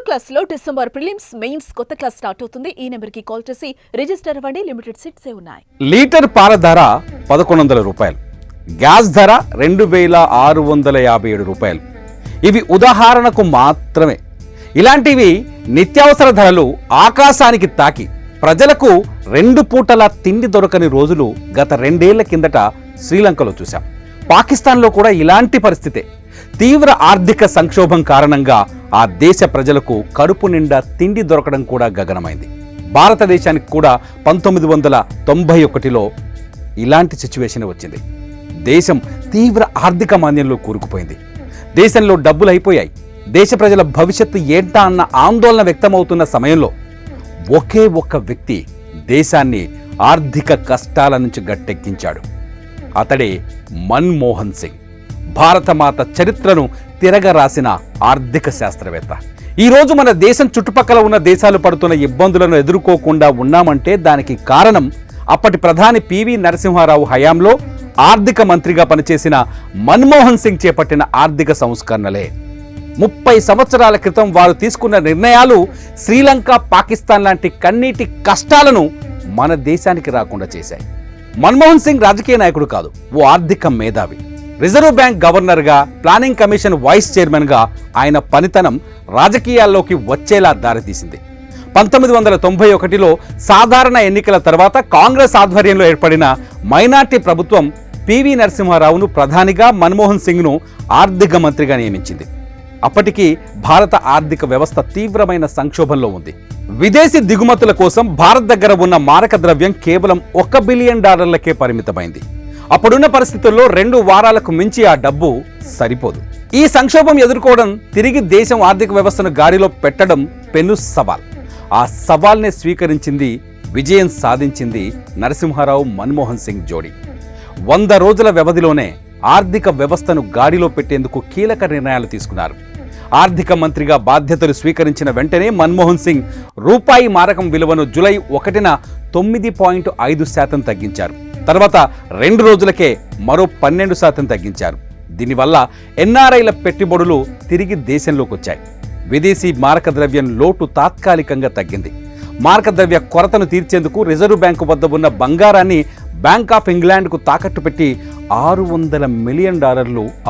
క్లాస్లో December prelims mains కొత్త class start అవుతుంది. ఈ నెంబర్కి కాల్ చేసి రిజిస్టర్ అవ్వండి. లిమిటెడ్ సీట్సే ఉన్నాయి. లీటర్ పాల ధర 1100 రూపాయలు, గ్యాస్ ధర 2657 రూపాయలు. ఇవి ఉదాహరణకు మాత్రమే. ఇలాంటివి నిత్యావసర ధరలు ఆకాశానికి తాకి ప్రజలకు 2 పూటల తిండి దొరకని రోజులు గత 2 ఏళ్ల కిందట శ్రీలంకలో చూశాం. పాకిస్తాన్లో కూడా ఇలాంటి పరిస్థితే. తీవ్ర ఆర్థిక సంక్షోభం కారణంగా ఆ దేశ ప్రజలకు కడుపు నిండా తిండి దొరకడం కూడా గగనమైంది. భారతదేశానికి కూడా 1991లో ఇలాంటి సిచ్యువేషన్ వచ్చింది. దేశం తీవ్ర ఆర్థిక మాంద్యంలో కూరుకుపోయింది. దేశంలో డబ్బులు అయిపోయాయి. దేశ ప్రజల భవిష్యత్తు ఏంటా అన్న ఆందోళన వ్యక్తమవుతున్న సమయంలో ఒకే ఒక్క వ్యక్తి దేశాన్ని ఆర్థిక కష్టాల నుంచి గట్టెక్కించాడు. అతడే మన్మోహన్ సింగ్. భారతమాత చరిత్రను తిరగరాసిన ఆర్థిక శాస్త్రవేత్త. ఈరోజు మన దేశం చుట్టుపక్కల ఉన్న దేశాలు పడుతున్న ఇబ్బందులను ఎదుర్కోకుండా ఉన్నామంటే దానికి కారణం అప్పటి ప్రధాని పివి నరసింహారావు హయాంలో ఆర్థిక మంత్రిగా పనిచేసిన మన్మోహన్ సింగ్ చేపట్టిన ఆర్థిక సంస్కరణలే. 30 సంవత్సరాల క్రితం వారు తీసుకున్న నిర్ణయాలు శ్రీలంక, పాకిస్తాన్ లాంటి కన్నీటి కష్టాలను మన దేశానికి రాకుండా చేశాయి. మన్మోహన్ సింగ్ రాజకీయ నాయకుడు కాదు, ఓ ఆర్థిక మేధావి. రిజర్వ్ బ్యాంక్ గవర్నర్గా, ప్లానింగ్ కమిషన్ వైస్ చైర్మన్గా ఆయన పనితనం రాజకీయాల్లోకి వచ్చేలా దారితీసింది. 1991లో సాధారణ ఎన్నికల తర్వాత కాంగ్రెస్ ఆధ్వర్యంలో ఏర్పడిన మైనార్టీ ప్రభుత్వం పివి నరసింహారావును ప్రధానిగా, మన్మోహన్ సింగ్ను ఆర్థిక మంత్రిగా నియమించింది. అప్పటికి భారత ఆర్థిక వ్యవస్థ తీవ్రమైన సంక్షోభంలో ఉంది. విదేశీ దిగుమతుల కోసం భారత్ దగ్గర ఉన్న మారక ద్రవ్యం కేవలం $1 బిలియన్ పరిమితమైంది. అప్పుడున్న పరిస్థితుల్లో 2 వారాలకు మించి ఆ డబ్బు సరిపోదు. ఈ సంక్షోభం ఎదుర్కోవడం, తిరిగి దేశం ఆర్థిక వ్యవస్థను గాడిలో పెట్టడం పెను సవాల్. ఆ సవాల్నే స్వీకరించింది, విజయం సాధించింది నరసింహారావు మన్మోహన్ సింగ్ జోడీ. 100 రోజుల వ్యవధిలోనే ఆర్థిక వ్యవస్థను గాడిలో పెట్టేందుకు కీలక నిర్ణయాలు తీసుకున్నారు. ఆర్థిక మంత్రిగా బాధ్యతలు స్వీకరించిన వెంటనే మన్మోహన్ సింగ్ రూపాయి మారకం విలువను జూలై 1న 9.5% తగ్గించారు. తర్వాత 2 రోజులకే మరో 12% తగ్గించారు. దీనివల్ల ఎన్ఆర్ఐల పెట్టుబడులు తిరిగి దేశంలోకి వచ్చాయి. విదేశీ మారక ద్రవ్యం లోటు తాత్కాలికంగా తగ్గింది. మారక ద్రవ్య కొరతను తీర్చేందుకు రిజర్వ్ బ్యాంకు వద్ద ఉన్న బంగారాన్ని బ్యాంక్ ఆఫ్ ఇంగ్లాండ్కు తాకట్టు పెట్టి $600 మిలియన్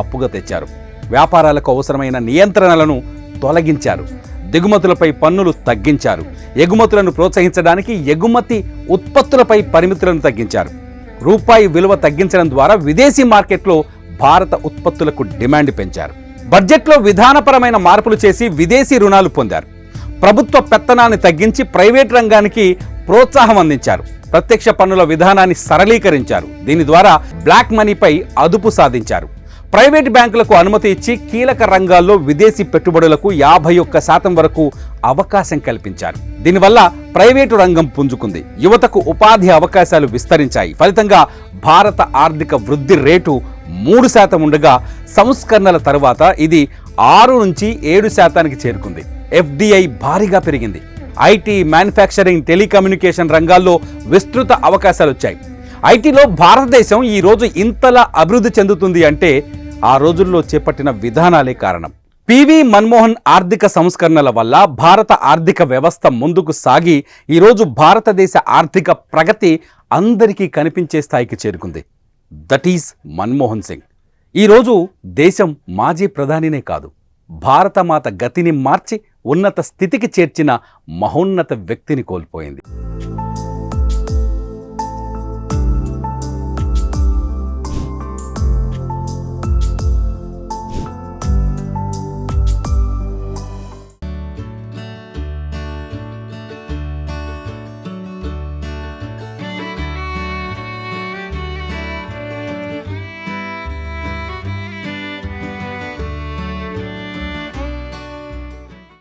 అప్పుగా తెచ్చారు. వ్యాపారాలకు అవసరమైన నియంత్రణలను తొలగించారు. దిగుమతులపై పన్నులు తగ్గించారు. ఎగుమతులను ప్రోత్సహించడానికి ఎగుమతి ఉత్పత్తులపై పరిమితులను తగ్గించారు. రూపాయి విలువ తగ్గించడం ద్వారా విదేశీ మార్కెట్లో భారత ఉత్పత్తులకు డిమాండ్ పెంచారు. బడ్జెట్లో విధానపరమైన మార్పులు చేసి విదేశీ రుణాలు పొందారు. ప్రభుత్వ పెత్తనాన్ని తగ్గించి ప్రైవేట్ రంగానికి ప్రోత్సాహం అందించారు. ప్రత్యక్ష పన్నుల విధానాన్ని సరళీకరించారు. దీని ద్వారా బ్లాక్ మనీపై అదుపు సాధించారు. ప్రైవేట్ బ్యాంకులకు అనుమతి ఇచ్చి కీలక రంగాల్లో విదేశీ పెట్టుబడులకు 51% వరకు అవకాశం కల్పించారు. దీనివల్ల ప్రైవేటు రంగం పుంజుకుంది. యువతకు ఉపాధి అవకాశాలు విస్తరించాయి. ఫలితంగా భారత ఆర్థిక వృద్ధి రేటు 3% ఉండగా సంస్కరణల తరువాత ఇది 6 నుంచి 7% చేరుకుంది. FDI భారీగా పెరిగింది. ఐటీ, మ్యానుఫ్యాక్చరింగ్, టెలికమ్యూనికేషన్ రంగాల్లో విస్తృత అవకాశాలు వచ్చాయి. ఐటీలో భారతదేశం ఈ రోజు ఇంతలా అభివృద్ధి చెందుతుంది అంటే ఆ రోజుల్లో చేపట్టిన విధానాలే కారణం. పివి మన్మోహన్ ఆర్థిక సంస్కరణల వల్ల భారత ఆర్థిక వ్యవస్థ ముందుకు సాగి ఈరోజు భారతదేశ ఆర్థిక ప్రగతి అందరికీ కనిపించే స్థాయికి చేరుకుంది. That is Manmohan Singh. ఈరోజు దేశం మాజీ ప్రధానినే కాదు, భారతమాత గతిని మార్చి ఉన్నత స్థితికి చేర్చిన మహోన్నత వ్యక్తిని కోల్పోయింది.